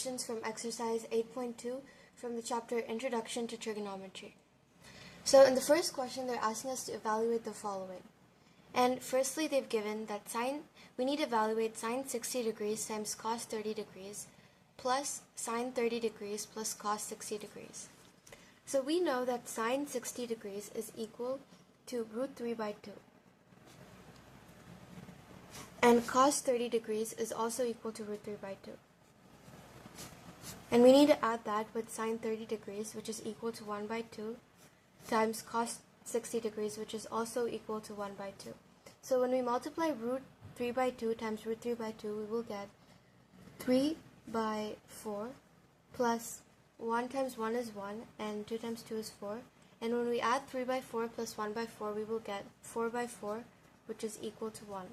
questions from exercise 8.2 from the chapter Introduction to Trigonometry. So in the first question, they're asking us to evaluate the following. And firstly, they've given that we need to evaluate sine 60 degrees times cos 30 degrees plus sine 30 degrees plus cos 60 degrees. So we know that sine 60 degrees is equal to root 3 by 2. And cos 30 degrees is also equal to root 3 by 2. And we need to add that with sine 30 degrees, which is equal to 1 by 2, times cos 60 degrees, which is also equal to 1 by 2. So when we multiply root 3 by 2 times root 3 by 2, we will get 3 by 4 plus 1 times 1 is 1 and 2 times 2 is 4. And when we add 3 by 4 plus 1 by 4, we will get 4 by 4, which is equal to 1.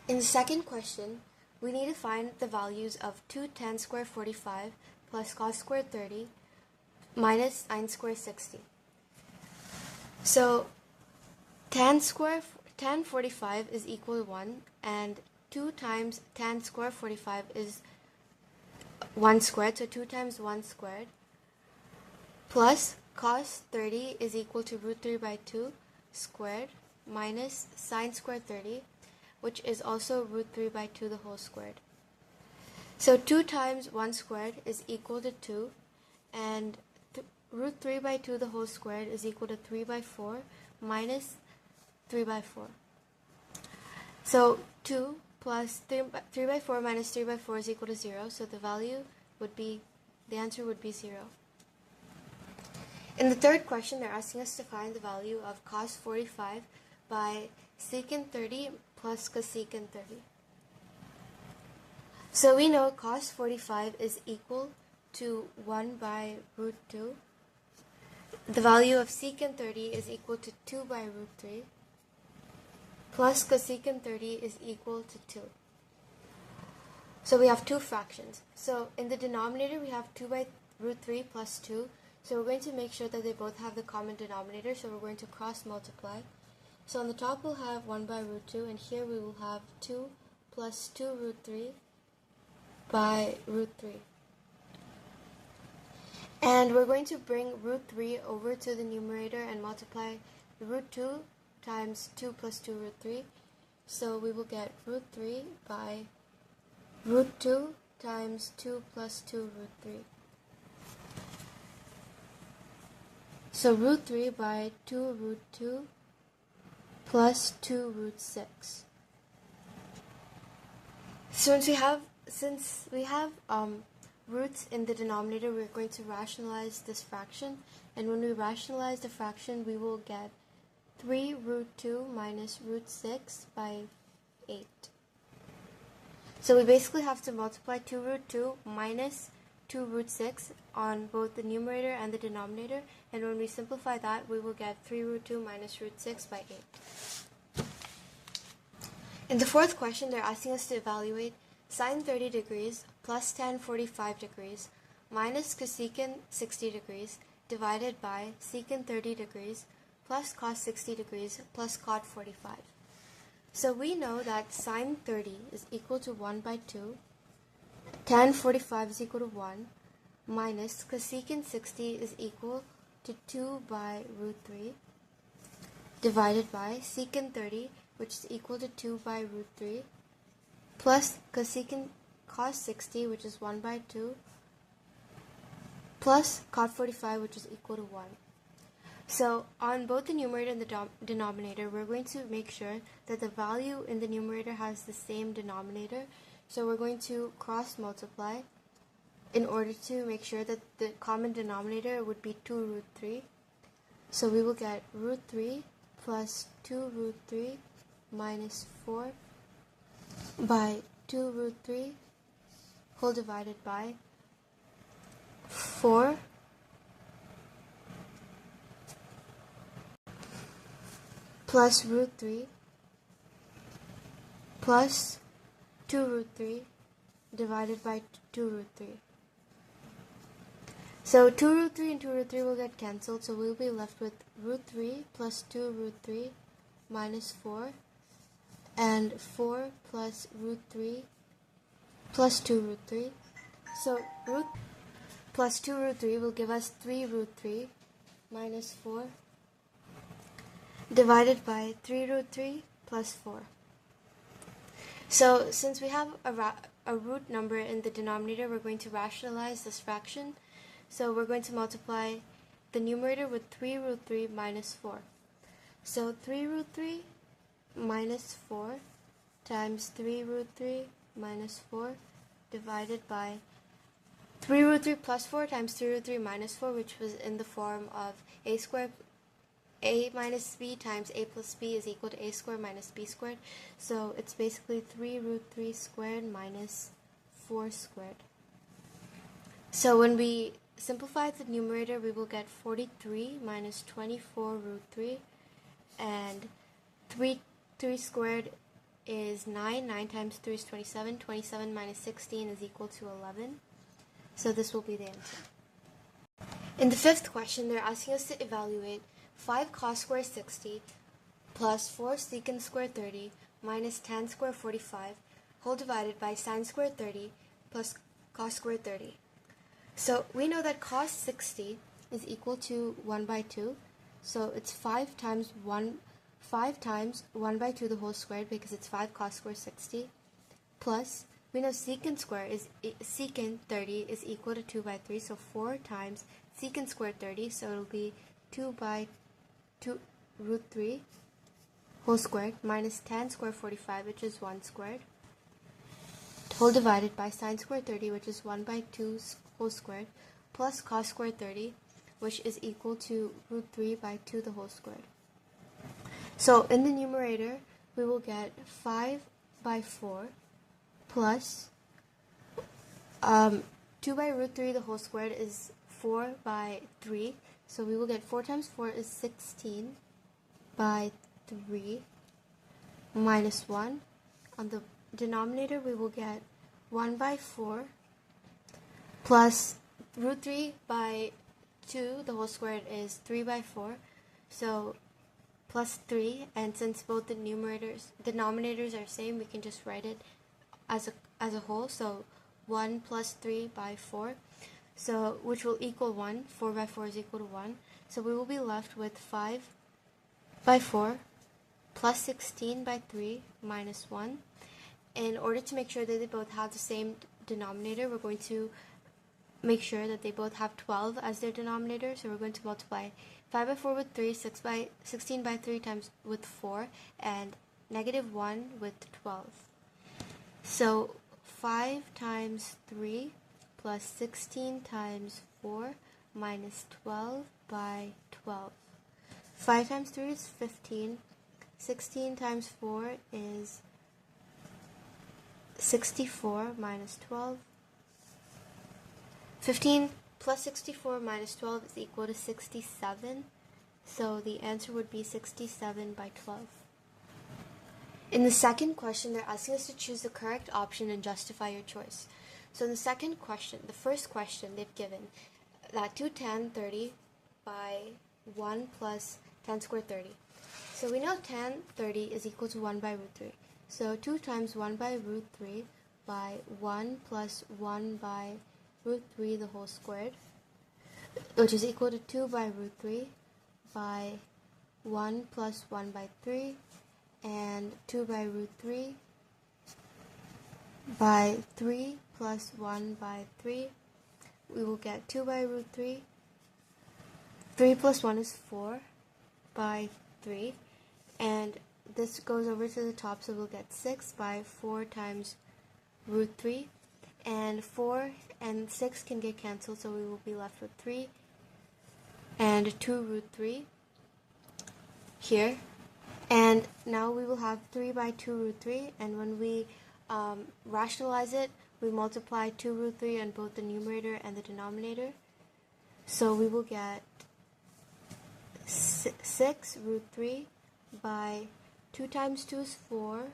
In the second question, we need to find the values of 2 tan squared 45 plus cos squared 30 minus sine squared 60. So tan 45 is equal to 1, and 2 times tan squared 45 is 1 squared, so 2 times 1 squared, plus cos 30 is equal to root 3 by 2 squared minus sine squared 30, which is also root 3 by 2 the whole squared. So 2 times 1 squared is equal to 2, and root 3 by 2 the whole squared is equal to 3 by 4 minus 3 by 4. So 2 plus 3 by 4 minus 3 by 4 is equal to 0, so the answer would be 0. In the third question, they're asking us to find the value of cos 45 by secant 30 plus cosecant 30. So we know cos 45 is equal to 1 by root 2. The value of secant 30 is equal to 2 by root 3. Plus cosecant 30 is equal to 2. So we have two fractions. So in the denominator, we have 2 by root 3 plus 2. So we're going to make sure that they both have the common denominator. So we're going to cross multiply. So on the top we'll have 1 by root 2, and here we will have 2 plus 2 root 3 by root 3. And we're going to bring root 3 over to the numerator and multiply the root 2 times 2 plus 2 root 3. So we will get root 3 by root 2 times 2 plus 2 root 3. So root 3 by 2 root 2 plus 2 root 6. Since we have roots in the denominator, we're going to rationalize this fraction, and when we rationalize the fraction, we will get 3 root 2 minus root 6 by 8. So we basically have to multiply 2 root 2 minus 2 root 6 on both the numerator and the denominator, and when we simplify that, we will get 3 root 2 minus root 6 by 8. In the fourth question, they're asking us to evaluate sine 30 degrees plus tan 45 degrees minus cosecant 60 degrees divided by secant 30 degrees plus cos 60 degrees plus cot 45. So we know that sine 30 is equal to 1 by 2, tan 45 is equal to 1, minus cosecant 60 is equal to 2 by root 3, divided by secant 30, which is equal to 2 by root 3, plus cos 60, which is 1 by 2, plus cot 45, which is equal to 1. So on both the numerator and the denominator, we're going to make sure that the value in the numerator has the same denominator. So we're going to cross multiply in order to make sure that the common denominator would be 2 root 3. So we will get root 3 plus 2 root 3 minus 4 by 2 root 3 whole divided by 4 plus root 3 plus 2 root 3 divided by 2 root 3. So 2 root 3 and 2 root 3 will get cancelled, so we'll be left with root 3 plus 2 root 3 minus 4, and 4 plus root 3 plus 2 root 3. So root plus 2 root 3 will give us 3 root 3 minus 4 divided by 3 root 3 plus 4. So since we have a root number in the denominator, we're going to rationalize this fraction. So we're going to multiply the numerator with 3 root 3 minus 4. So 3 root 3 minus 4 times 3 root 3 minus 4 divided by 3 root 3 plus 4 times 3 root 3 minus 4, which was in the form of a squared, a minus b times a plus b is equal to a squared minus b squared. So it's basically 3 root 3 squared minus 4 squared. So when we simplify the numerator, we will get 43 minus 24 root 3, and 3 squared is 9. 9 times 3 is 27. 27 minus 16 is equal to 11. So this will be the answer. In the fifth question, they're asking us to evaluate 5 cos squared 60 plus 4 secant squared 30 minus tan squared 45 whole divided by sin squared 30 plus cos squared 30. So we know that cos 60 is equal to 1 by 2. So it's 5 times 1 by 2 the whole squared, because it's 5 cos squared 60, plus we know secant 30 is equal to 2 by 3, so 4 times secant squared 30, so it'll be 2 by 2 root 3 whole squared minus tan squared 45, which is 1 squared, whole divided by sin squared 30, which is 1 by 2 whole squared, plus cos squared 30, which is equal to root 3 by 2 the whole squared. So in the numerator, we will get 5 by 4 plus 2 by root 3 the whole squared is 4 by 3. So we will get 4 times 4 is 16 by 3 minus 1. On the denominator, we will get 1 by 4 plus root 3 by 2 the whole squared is 3 by 4. So plus 3, and since both the denominators are same, we can just write it as a whole. So 1 plus 3 by 4, so which will equal 1. 4 by 4 is equal to 1. So we will be left with 5 by 4 plus 16 by 3 minus 1. In order to make sure that they both have the same denominator, we're going to make sure that they both have 12 as their denominator. So we're going to multiply 5 by 4 with 3, 16 by 3 times with 4, and negative 1 with 12. So 5 times 3 plus 16 times 4 minus 12 by 12. 5 times 3 is 15. 16 times 4 is 64 minus 12. 15 plus 64 minus 12 is equal to 67. So the answer would be 67 by 12. In the second question, they're asking us to choose the correct option and justify your choice. So in the second question, the first question they've given that 2 tan 30 by 1 plus tan squared 30. So we know tan 30 is equal to 1 by root 3. So 2 times 1 by root 3 by 1 plus 1 by root 3 the whole squared, which is equal to 2 by root 3 by 1 plus 1 by 3, and 2 by root 3 by 3 plus 1 by 3. We will get 2 by root 3. 3 plus 1 is 4 by 3. And this goes over to the top, so we'll get 6 by 4 times root 3. And 4 and 6 can get cancelled, so we will be left with 3 and 2 root 3 here. And now we will have 3 by 2 root 3, and when we rationalize it, we multiply 2 root 3 on both the numerator and the denominator. So we will get 6 root 3 by 2 times 2 is 4.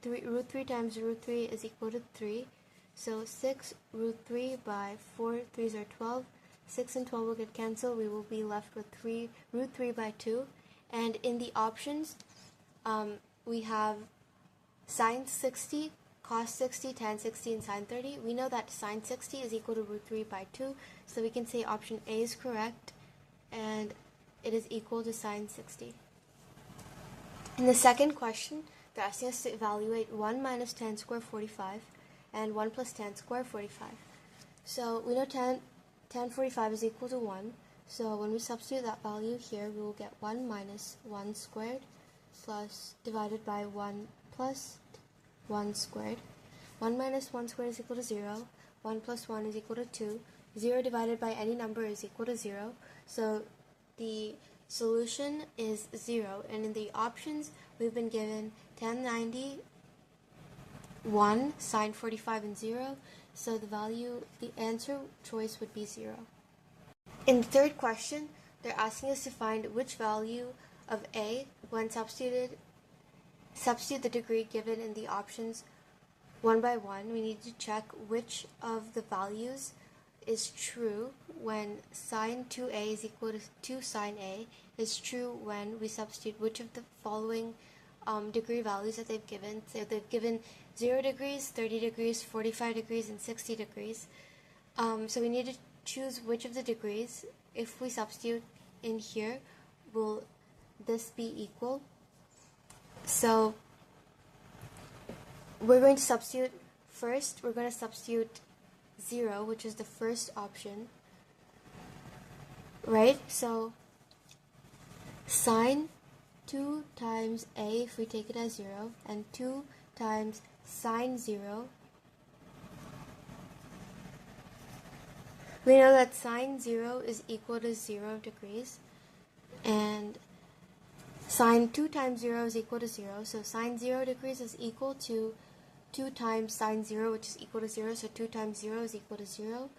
Root 3 times root 3 is equal to 3. So 6 root 3 by 4, 3s are 12. 6 and 12 will get cancelled. We will be left with root 3 by 2. And in the options, we have sin 60, cos 60, tan 60, and sine 30, we know that sine 60 is equal to root 3 by 2, so we can say option A is correct, and it is equal to sine 60. In the second question, they're asking us to evaluate 1 minus tan squared 45 and 1 plus tan squared 45. So we know tan 45 is equal to 1, so when we substitute that value here, we will get 1 minus 1 squared plus divided by 1 plus 1 squared. 1 minus 1 squared is equal to 0. 1 plus 1 is equal to 2. 0 divided by any number is equal to 0. So the solution is 0. And in the options, we've been given tan 90, 1, sine 45, and 0. So the answer choice would be 0. In the third question, they're asking us to find which value of A, when substitute the degree given in the options one by one. We need to check which of the values is true when sine 2A is equal to 2 sine A, is true when we substitute which of the following degree values that they've given. So they've given 0 degrees, 30 degrees, 45 degrees, and 60 degrees. So we need to choose which of the degrees. If we substitute in here, will this be equal? So we're going to substitute first. We're going to substitute 0, which is the first option, right? So sine 2 times A, if we take it as 0, and 2 times sine 0. We know that sine 0 is equal to 0 degrees, and sine 2 times 0 is equal to 0, so sine 0 degrees is equal to 2 times sine 0, which is equal to 0, so 2 times 0 is equal to 0,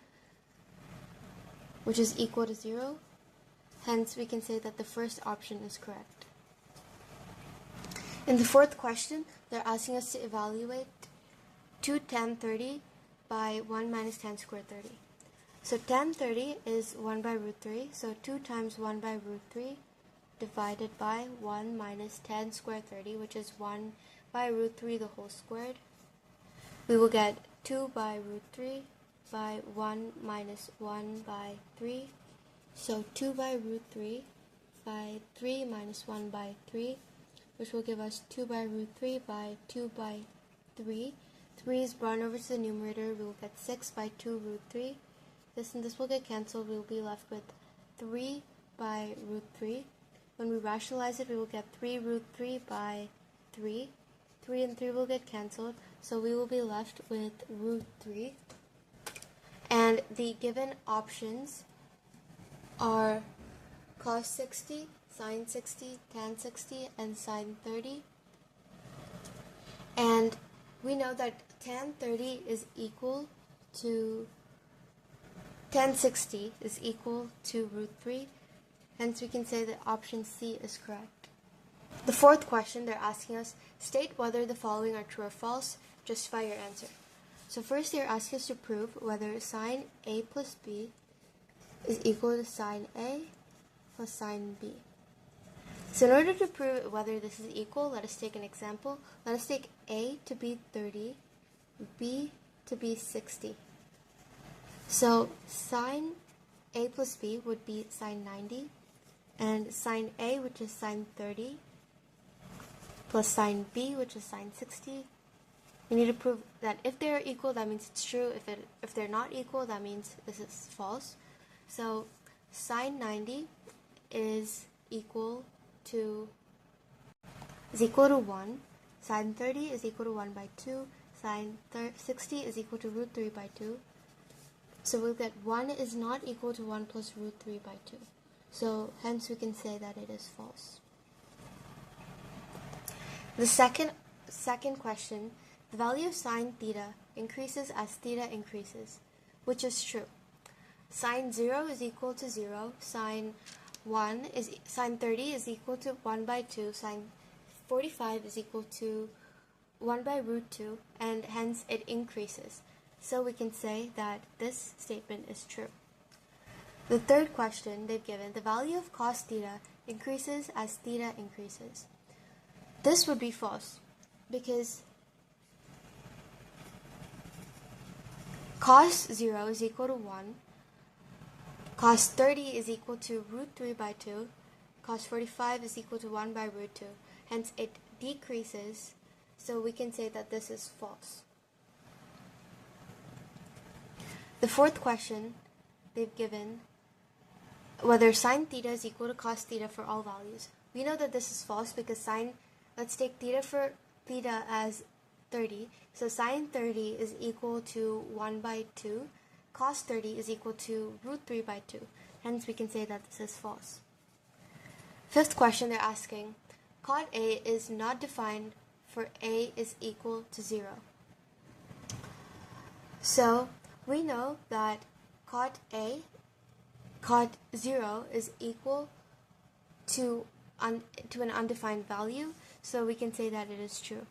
which is equal to 0. Hence, we can say that the first option is correct. In the fourth question, they're asking us to evaluate 2 tan 30 by 1 minus tan squared 30. So tan 30 is 1 by root 3, so 2 times 1 by root 3 divided by 1 minus tan squared 30, which is 1 by root 3 the whole squared. We will get 2 by root 3 by 1 minus 1 by 3. So 2 by root 3 by 3 minus 1 by 3, which will give us 2 by root 3 by 2 by 3. 3 is brought over to the numerator. We will get 6 by 2 root 3. This and this will get cancelled. We will be left with 3 by root 3. When we rationalize it, we will get 3 root 3 by 3. 3 and 3 will get cancelled, so we will be left with root 3. And the given options are cos 60, sine 60, tan 60, and sine 30. And we know that tan 30 is equal to tan 60 is equal to root 3. Hence, we can say that option C is correct. The fourth question, they're asking us, state whether the following are true or false. Justify your answer. So first, they're asking us to prove whether sine A plus B is equal to sine A plus sine B. So in order to prove whether this is equal, let us take an example. Let us take A to be 30, B to be 60. So sine A plus B would be sine 90, and sine A, which is sine 30, plus sine B, which is sine 60. We need to prove that if they are equal, that means it's true. If they're not equal, that means this is false. So sine 90 is equal to 1. Sine 30 is equal to 1 by 2. Sine 60 is equal to root 3 by 2. So we'll get 1 is not equal to 1 plus root 3 by 2. So hence we can say that it is false. The second question, the value of sine theta increases as theta increases, which is true. Sine 0 is equal to 0. Sine 30 is equal to 1 by 2. Sine 45 is equal to 1 by root 2, and hence it increases. So we can say that this statement is true. The third question they've given, the value of cos theta increases as theta increases. This would be false because cos 0 is equal to 1, cos 30 is equal to root 3 by 2, cos 45 is equal to 1 by root 2. Hence it decreases, so we can say that this is false. The fourth question, they've given whether sine theta is equal to cos theta for all values. We know that this is false because let's take theta as 30. So sine 30 is equal to 1 by 2. Cos 30 is equal to root 3 by 2. Hence we can say that this is false. Fifth question, they're asking, cot A is not defined for A is equal to 0. So we know that cot 0 is equal to an undefined value, so we can say that it is true.